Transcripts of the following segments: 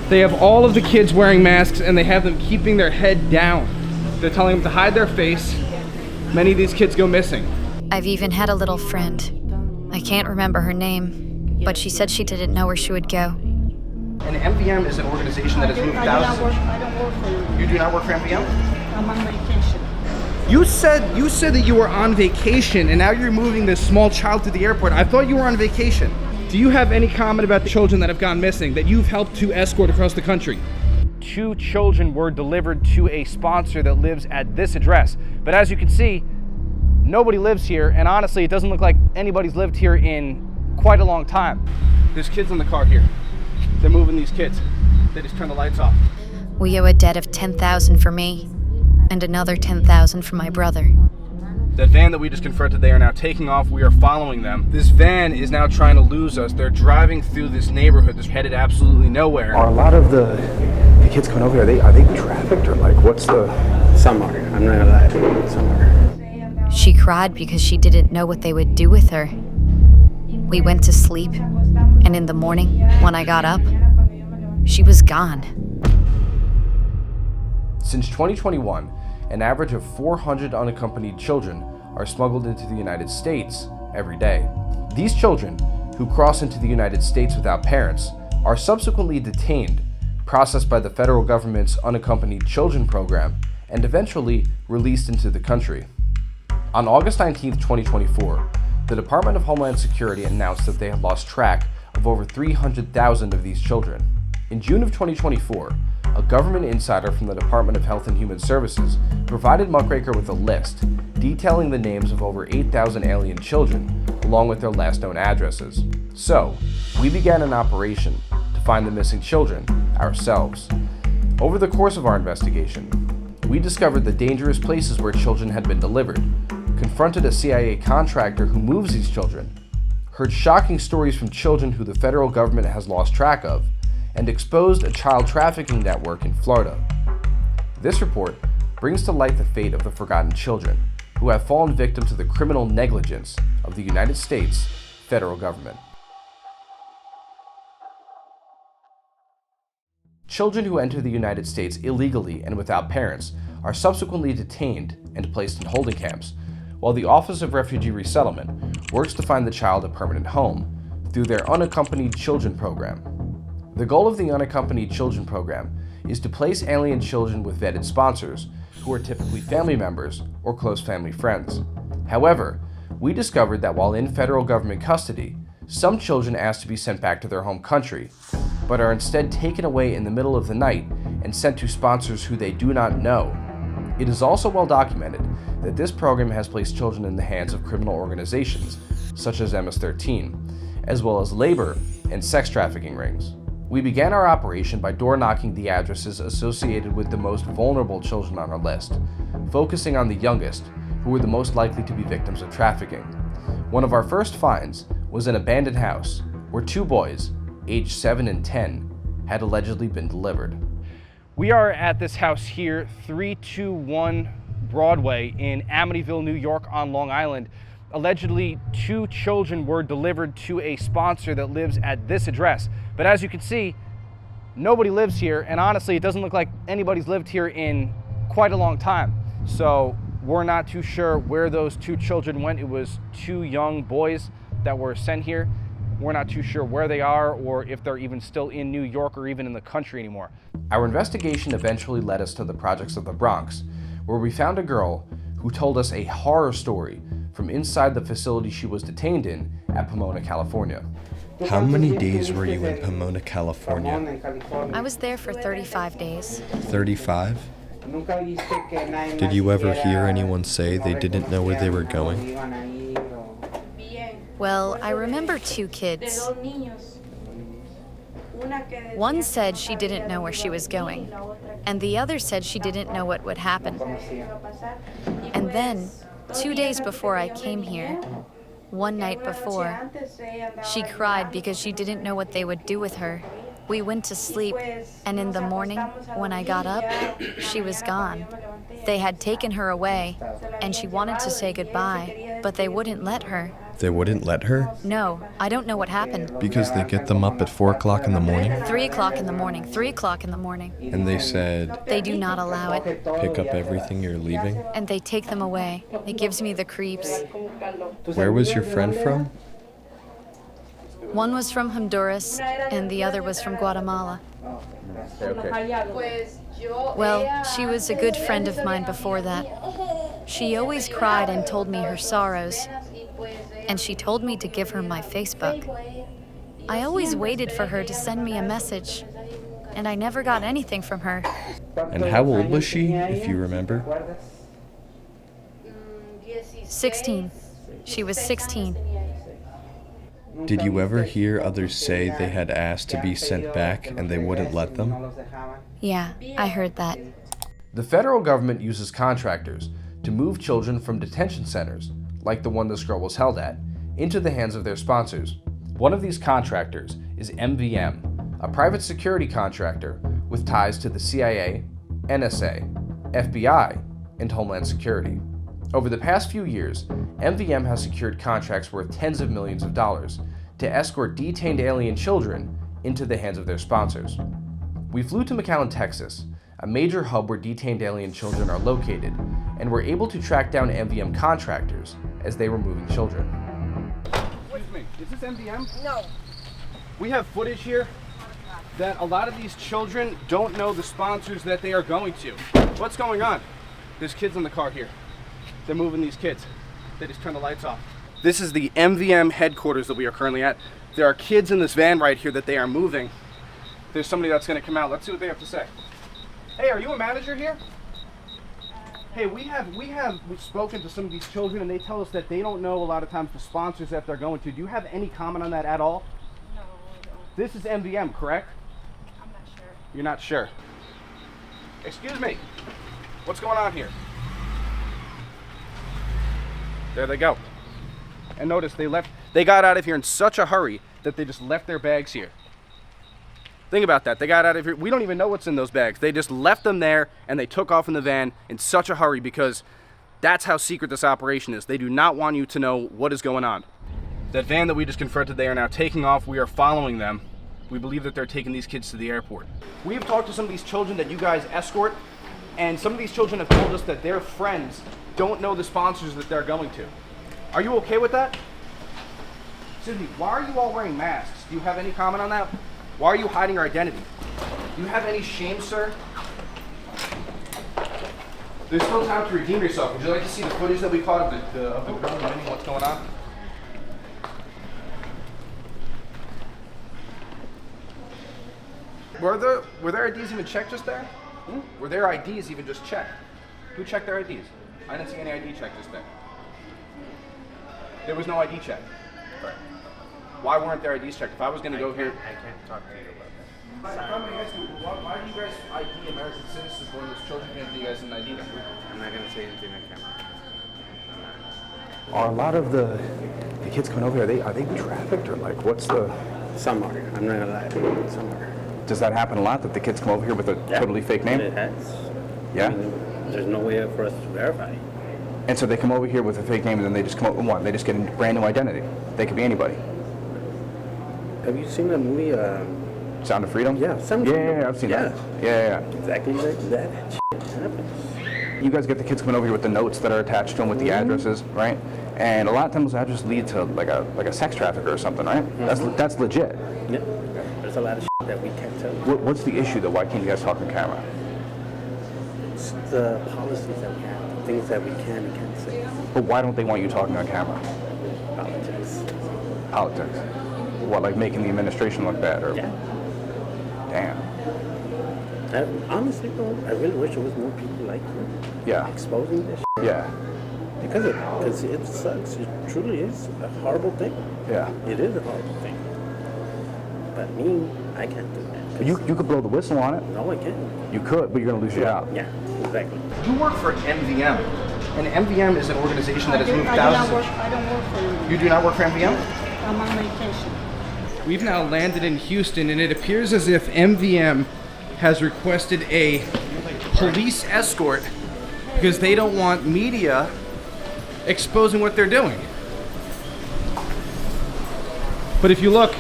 They have all of the kids wearing masks and they have them keeping their head down. They're telling them to hide their face. Many of these kids go missing. I've even had a little friend. I can't remember her name, but she said she didn't know where she would go. And MVM is an organization that has moved thousands. I don't work for you. You do not work for MVM? I'm on vacation. You said that you were on vacation and now you're moving this small child to the airport. I thought you were on vacation. Do you have any comment about the children that have gone missing that you've helped to escort across the country? 2 children were delivered to a sponsor that lives at this address. But as you can see, nobody lives here, and honestly, it doesn't look like anybody's lived here in quite a long time. There's kids in the car here. They're moving these kids. They just turn the lights off. We owe a debt of $10,000 for me and another $10,000 for my brother. That van that we just confronted, they are now taking off. We are following them. This van is now trying to lose us. They're driving through this neighborhood that's headed absolutely nowhere. Are a lot of the kids coming over here, are they trafficked or like what's the... Some are, I'm not gonna lie, some are. She cried because she didn't know what they would do with her. We went to sleep, and in the morning, when I got up, she was gone. Since 2021, an average of 400 unaccompanied children are smuggled into the United States every day. These children, who cross into the United States without parents, are subsequently detained, processed by the federal government's Unaccompanied Children program, and eventually released into the country. On August 19, 2024, the Department of Homeland Security announced that they had lost track of over 300,000 of these children. In June of 2024, a government insider from the Department of Health and Human Services provided Muckraker with a list detailing the names of over 8,000 alien children, along with their last known addresses. So, we began an operation to find the missing children ourselves. Over the course of our investigation, we discovered the dangerous places where children had been delivered, confronted a CIA contractor who moves these children, heard shocking stories from children who the federal government has lost track of, and exposed a child trafficking network in Florida. This report brings to light the fate of the forgotten children who have fallen victim to the criminal negligence of the United States federal government. Children who enter the United States illegally and without parents are subsequently detained and placed in holding camps, while the Office of Refugee Resettlement works to find the child a permanent home through their Unaccompanied Children program. The goal of the Unaccompanied Children program is to place alien children with vetted sponsors who are typically family members or close family friends. However, we discovered that while in federal government custody, some children ask to be sent back to their home country, but are instead taken away in the middle of the night and sent to sponsors who they do not know. It is also well documented that this program has placed children in the hands of criminal organizations such as MS-13, as well as labor and sex trafficking rings. We began our operation by door-knocking the addresses associated with the most vulnerable children on our list, focusing on the youngest, who were the most likely to be victims of trafficking. One of our first finds was an abandoned house where 2 boys, aged 7 and 10, had allegedly been delivered. We are at this house here, 321 Broadway in Amityville, New York on Long Island. Allegedly, 2 children were delivered to a sponsor that lives at this address. But as you can see, nobody lives here, and honestly, it doesn't look like anybody's lived here in quite a long time. So we're not too sure where those 2 children went. It was 2 young boys that were sent here. We're not too sure where they are or if they're even still in New York or even in the country anymore. Our investigation eventually led us to the projects of the Bronx, where we found a girl who told us a horror story from inside the facility she was detained in at Pomona, California. How many days were you in Pomona, California? I was there for 35 days. 35? Did you ever hear anyone say they didn't know where they were going? Well, I remember 2 kids. One said she didn't know where she was going, and the other said she didn't know what would happen. And then, 2 days before I came here, one night before, she cried because she didn't know what they would do with her. We went to sleep, and in the morning, when I got up, she was gone. They had taken her away, and she wanted to say goodbye, but they wouldn't let her. They wouldn't let her? No, I don't know what happened. Because they get them up at 4 o'clock in the morning? 3 o'clock in the morning, 3 o'clock in the morning. And they said, They do not allow it. pick up everything you're leaving? And they take them away. It gives me the creeps. Where was your friend from? One was from Honduras, and the other was from Guatemala. Well, she was a good friend of mine before that. She always cried and told me her sorrows. And she told me to give her my Facebook. I always waited for her to send me a message, and I never got anything from her. And how old was she, if you remember? 16. She was 16. Did you ever hear others say they had asked to be sent back and they wouldn't let them? Yeah, I heard that. The federal government uses contractors to move children from detention centers, like the one this girl was held at, into the hands of their sponsors. One of these contractors is MVM, a private security contractor with ties to the CIA, NSA, FBI, and Homeland Security. Over the past few years, MVM has secured contracts worth tens of millions of dollars to escort detained alien children into the hands of their sponsors. We flew to McAllen, Texas, a major hub where detained alien children are located, and were able to track down MVM contractors as they were moving children. Excuse me, is this MVM? No. We have footage here that a lot of these children don't know the sponsors that they are going to. What's going on? There's kids in the car here. They're moving these kids. They just turned the lights off. This is the MVM headquarters that we are currently at. There are kids in this van right here that they are moving. There's somebody that's going to come out. Let's see what they have to say. Hey, are you a manager here? Hey, we've spoken to some of these children, and they tell us that they don't know a lot of times the sponsors that they're going to. Do you have any comment on that at all? No, I don't. This is MVM, correct? I'm not sure. You're not sure. Excuse me. What's going on here? There they go. And notice they got out of here in such a hurry that they just left their bags here. Think about that. They got out of here. We don't even know what's in those bags. They just left them there and they took off in the van in such a hurry because that's how secret this operation is. They do not want you to know what is going on. That van that we just confronted, they are now taking off. We are following them. We believe that they're taking these kids to the airport. We have talked to some of these children that you guys escort, and some of these children have told us that their friends don't know the sponsors that they're going to. Are you okay with that? Excuse me, why are you all wearing masks? Do you have any comment on that? Why are you hiding your identity? Do you have any shame, sir? There's still time to redeem yourself. Would you like to see the footage that we caught of the girl and what's going on? Were their IDs even checked just there? Were their IDs even just checked? Who checked their IDs? I didn't see any ID check just there. There was no ID check. Right. Why weren't their IDs checked? If I was going to go here... I can't talk to you about that. I'm going to ask you, why do you guys ID American citizens when those children can't do you guys an ID number? I'm not going to say anything on camera. Are a lot of the kids coming over here, are they trafficked or like what's the... Some are. I'm not going to lie. Some are. Does that happen a lot that the kids come over here with a totally fake name? It has. Yeah? I mean, there's no way for us to verify. And so they come over here with a fake name and then they just come up with what? They just get a brand new identity. They could be anybody. Have you seen the movie? Sound of Freedom? Yeah, Sound of Freedom. Yeah, I've seen that. Yeah. Exactly like that shit happens. You guys get the kids coming over here with the notes that are attached to them with the addresses, right? And a lot of times those addresses lead to like a sex trafficker or something, right? That's legit. Yeah. There's a lot of shit that we can't tell. What's the issue though? Why can't you guys talk on camera? It's the policies that we have, the things that we can and can't say. But why don't they want you talking on camera? Politics. Politics. What, like making the administration look bad? Or? Yeah. Damn. Honestly, though, I really wish there was more people like you. Yeah. Exposing this shit. Yeah. Because it sucks. It truly is a horrible thing. Yeah. It is a horrible thing. But me, I can't do that. You could blow the whistle on it. No, I can't. You could, but you're going to lose your job. Yeah, exactly. You work for MVM, and MVM is an organization that has moved thousands of... I don't work for you. You do not work for MVM? I'm on vacation. We've now landed in Houston, and it appears as if MVM has requested a police escort because they don't want media exposing what they're doing. But if you look,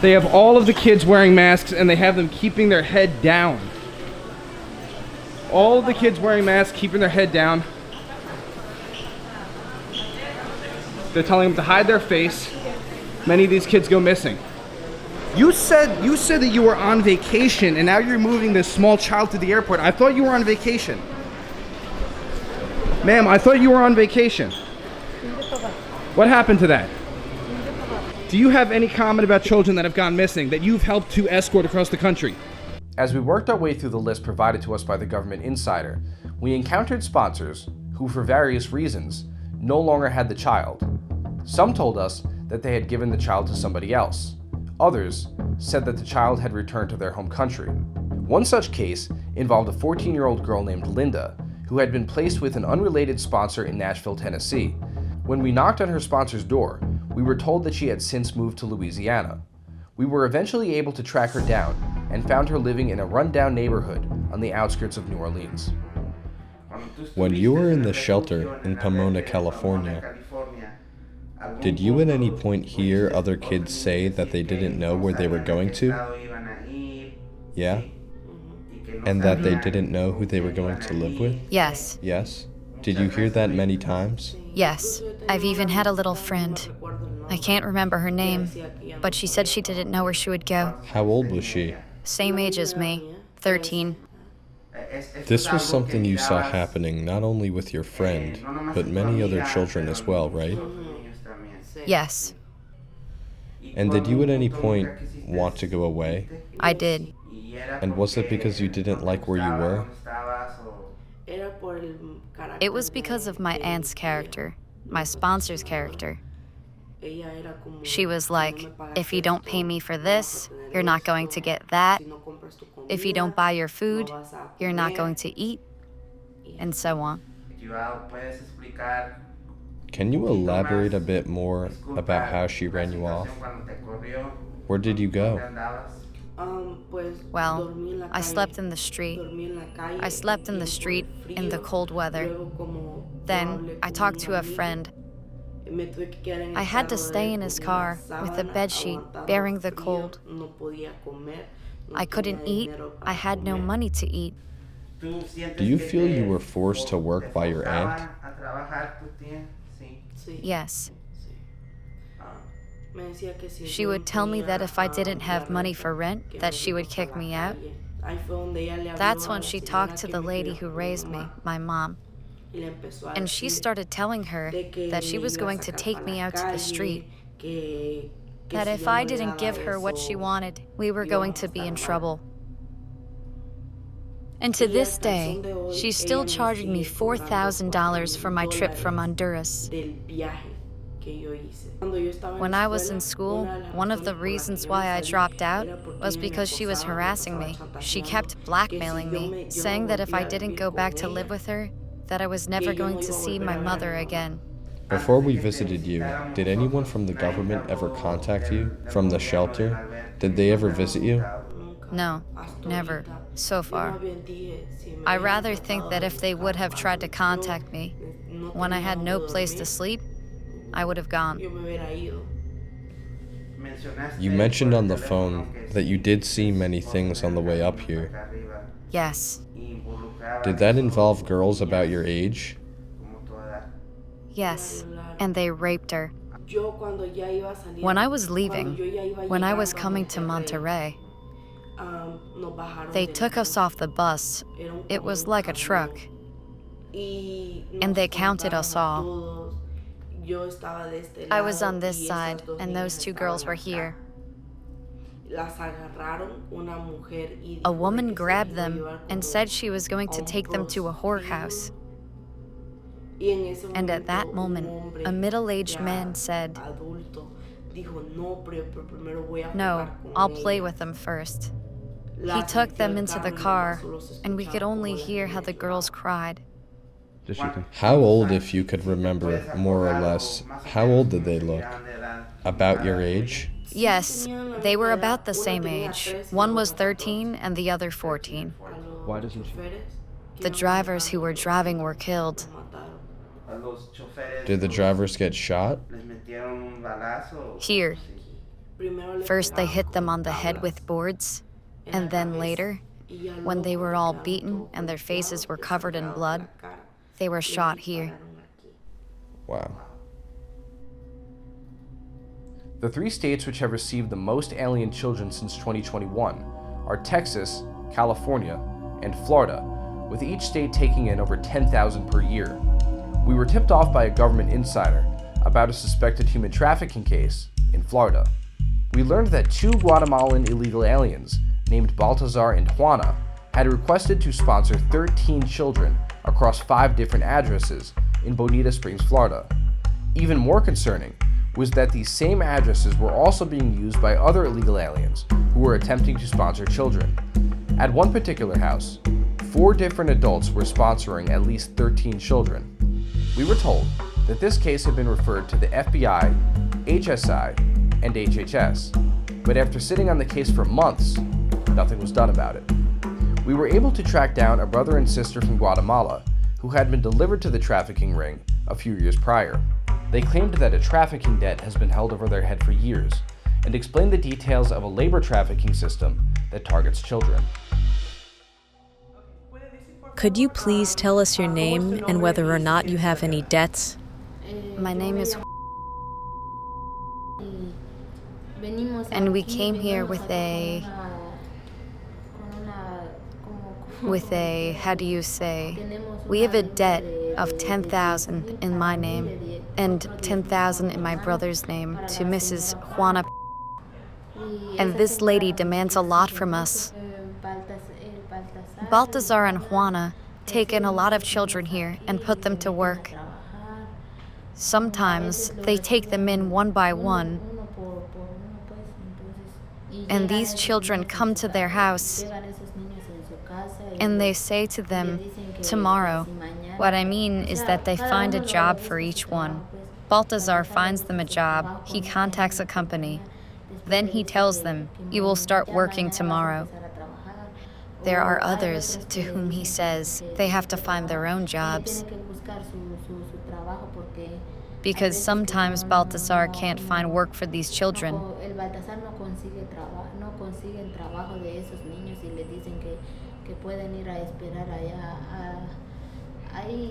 they have all of the kids wearing masks and they have them keeping their head down. All of the kids wearing masks, keeping their head down. They're telling them to hide their face. Many of these kids go missing. You said that you were on vacation and now you're moving this small child to the airport. I thought you were on vacation. Ma'am, I thought you were on vacation. What happened to that? Do you have any comment about children that have gone missing that you've helped to escort across the country? As we worked our way through the list provided to us by the government insider, we encountered sponsors who, for various reasons, no longer had the child. Some told us that they had given the child to somebody else. Others said that the child had returned to their home country. One such case involved a 14-year-old girl named Linda, who had been placed with an unrelated sponsor in Nashville, Tennessee. When we knocked on her sponsor's door, we were told that she had since moved to Louisiana. We were eventually able to track her down and found her living in a rundown neighborhood on the outskirts of New Orleans. When you were in the shelter in Pomona, California, did you at any point hear other kids say that they didn't know where they were going to? Yeah? And that they didn't know who they were going to live with? Yes. Yes? Did you hear that many times? Yes. I've even had a little friend. I can't remember her name, but she said she didn't know where she would go. How old was she? Same age as me, 13. This was something you saw happening not only with your friend, but many other children as well, right? Yes, And did you at any point want to go away? I did. And was it because you didn't like where you were? It was because of my aunt's character, my sponsor's character. She was like, if you don't pay me for this, you're not going to get that. If you don't buy your food, you're not going to eat, and so on. Can you elaborate a bit more about how she ran you off? Where did you go? Well, I slept in the street. I slept in the street in the cold weather. Then I talked to a friend. I had to stay in his car with a bedsheet bearing the cold. I couldn't eat. I had no money to eat. Do you feel you were forced to work by your aunt? Yes. She would tell me that if I didn't have money for rent, that she would kick me out. That's when she talked to the lady who raised me, my mom. And she started telling her that she was going to take me out to the street. That if I didn't give her what she wanted, we were going to be in trouble. And to this day, she's still charging me $4,000 for my trip from Honduras. When I was in school, one of the reasons why I dropped out was because she was harassing me. She kept blackmailing me, saying that if I didn't go back to live with her, that I was never going to see my mother again. Before we visited you, did anyone from the government ever contact you? From the shelter? Did they ever visit you? No, never, so far. I rather think that if they would have tried to contact me, when I had no place to sleep, I would have gone. You mentioned on the phone that you did see many things on the way up here. Yes. Did that involve girls about your age? Yes, and they raped her. When I was leaving, when I was coming to Monterrey, they took us off the bus. It was like a truck. And they counted us all. I was on this side, and those two girls were here. A woman grabbed them and said she was going to take them to a whorehouse. And at that moment, a middle-aged man said, "No, I'll play with them first." He took them into the car, and we could only hear how the girls cried. How old, if you could remember, more or less, how old did they look? About your age? Yes, they were about the same age. One was 13 and the other 14. Why doesn't she? The drivers who were driving were killed. Did the drivers get shot? Here. First, they hit them on the head with boards, and then later, when they were all beaten and their faces were covered in blood, they were shot here. Wow. The 3 states which have received the most alien children since 2021 are Texas, California, and Florida, with each state taking in over 10,000 per year. We were tipped off by a government insider about a suspected human trafficking case in Florida. We learned that 2 Guatemalan illegal aliens named Baltazar and Juana had requested to sponsor 13 children across 5 different addresses in Bonita Springs, Florida. Even more concerning was that these same addresses were also being used by other illegal aliens who were attempting to sponsor children. At one particular house, 4 different adults were sponsoring at least 13 children. We were told that this case had been referred to the FBI, HSI, and HHS, but after sitting on the case for months, nothing was done about it. We were able to track down a brother and sister from Guatemala who had been delivered to the trafficking ring a few years prior. They claimed that a trafficking debt has been held over their head for years, and explained the details of a labor trafficking system that targets children. Could you please tell us your name and whether or not you have any debts? My name is and we came here with a, how do you say, we have a debt of 10,000 in my name and 10,000 in my brother's name to Mrs. Juana. And this lady demands a lot from us. Baltazar and Juana take in a lot of children here and put them to work. Sometimes they take them in one by one, and these children come to their house and they say to them, tomorrow. What I mean is that they find a job for each one. Baltazar finds them a job, he contacts a company. Then he tells them, you will start working tomorrow. There are others to whom he says they have to find their own jobs. Because sometimes Baltazar can't find work for these children.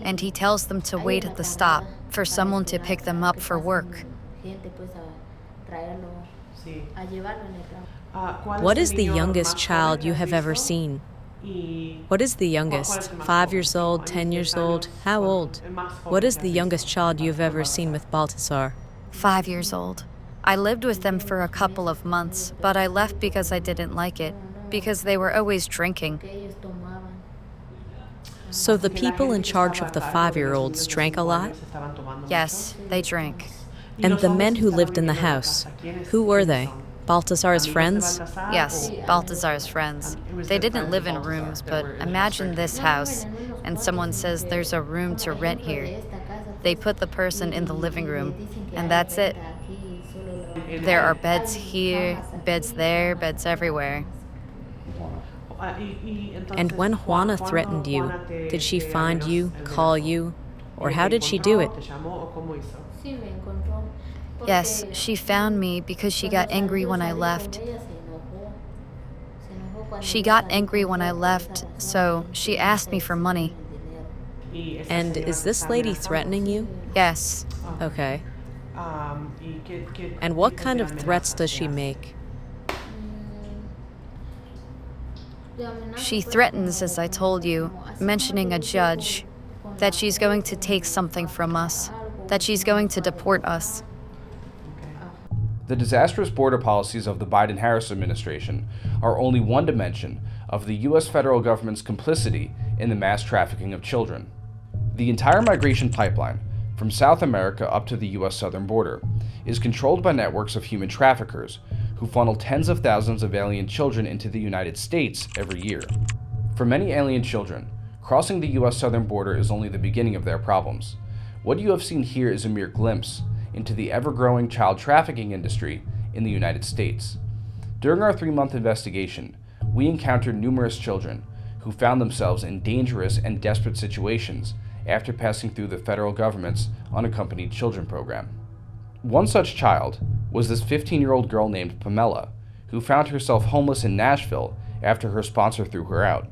And he tells them to wait at the stop for someone to pick them up for work. What is the youngest child you have ever seen? What is the youngest? 5 years old, 10 years old? How old? What is the youngest child you have ever seen with Baltazar? 5 years old. I lived with them for a couple of months, but I left because I didn't like it, because they were always drinking. So the people in charge of the 5-year-olds drank a lot? Yes, they drank. And the men who lived in the house, who were they? Baltazar's friends? Yes, Baltazar's friends. They didn't live in rooms, but imagine this house, and someone says there's a room to rent here. They put the person in the living room, and that's it. There are beds here, beds there, beds everywhere. And when Juana threatened you, did she find you, call you, or how did she do it? Yes, she found me because she got angry when I left. She got angry when I left, so she asked me for money. And is this lady threatening you? Yes. Okay. And what kind of threats does she make? She threatens, as I told you, mentioning a judge, that she's going to take something from us, that she's going to deport us. The disastrous border policies of the Biden-Harris administration are only one dimension of the U.S. federal government's complicity in the mass trafficking of children. The entire migration pipeline, from South America up to the U.S. southern border, is controlled by networks of human traffickers who funnel tens of thousands of alien children into the United States every year. For many alien children, crossing the U.S. southern border is only the beginning of their problems. What you have seen here is a mere glimpse into the ever-growing child trafficking industry in the United States. During our 3-month investigation, we encountered numerous children who found themselves in dangerous and desperate situations after passing through the federal government's unaccompanied children program. One such child was this 15-year-old girl named Pamela, who found herself homeless in Nashville after her sponsor threw her out.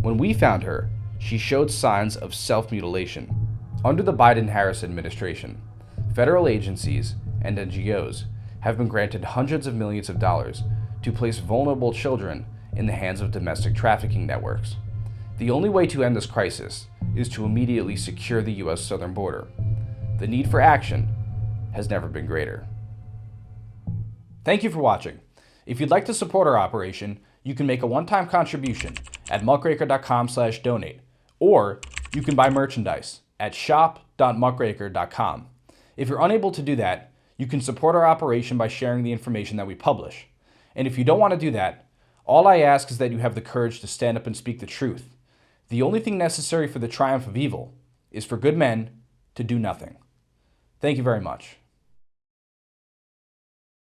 When we found her, she showed signs of self-mutilation. Under the Biden-Harris administration, federal agencies and NGOs have been granted hundreds of millions of dollars to place vulnerable children in the hands of domestic trafficking networks. The only way to end this crisis is to immediately secure the U.S. southern border. The need for action has never been greater. Thank you for watching. If you'd like to support our operation, you can make a one-time contribution at muckraker.com/donate, or you can buy merchandise at shop.muckraker.com. If you're unable to do that, you can support our operation by sharing the information that we publish. And if you don't want to do that, all I ask is that you have the courage to stand up and speak the truth. The only thing necessary for the triumph of evil is for good men to do nothing. Thank you very much.